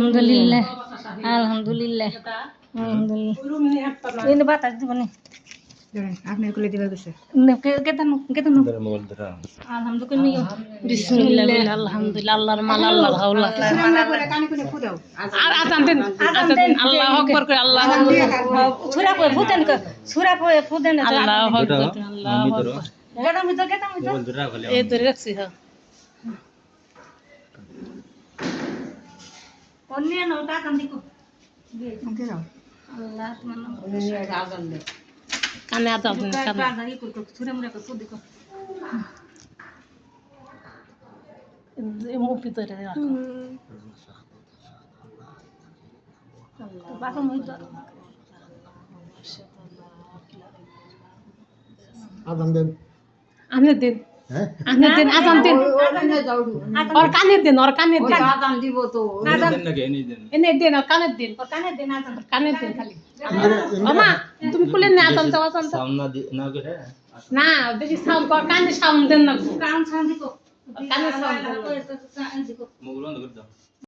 আলহামদুলিল্লাহ আলহামদুলিল্লাহ আলহামদুলিল্লাহ এই বাতাস দিব না আপনি কুলে দিবা গেছে কেতানো কেতানো আলহামদুলিল্লাহ বিসমিল্লাহ আলহামদুলিল্লাহ আল্লাহর মাল আল্লাহর হাওলা কানে কোনে ফুদাও আর আজান দেন আল্লাহু আকবার করে আল্লাহ সূরা পড়ে ফুদেন সূরা পড়ে ফুদেন আল্লাহু আকবার আল্লাহু আকবার কেতাম এই ধরে রাখছি হ্যাঁ অন্য নটা কান দিকো ওকে দাও আল্লাহ তোমার নাম নিয়ে আজান দে কানে আজান দেন কানে ই করো সূরা মুরা করে ফুদিকো এই মুখ ভিতরে রাখো আল্লাহ বাবা মইতো আজান দেন আনে দিন হ্যাঁ আনে দিন আজান দিন ওর কানে দিন আজান দিব তো এনে দিন ওর কানে দিন আজান কানে দিন খালি মামা তুমি খুলে না আজান দাও সাউন্ড না করে না বেশি সাউন্ড কর কানে সাউন্ড দেন না কান সাউন্ড দিকো কানে সাউন্ড মুগুলো বন্ধ করে দাও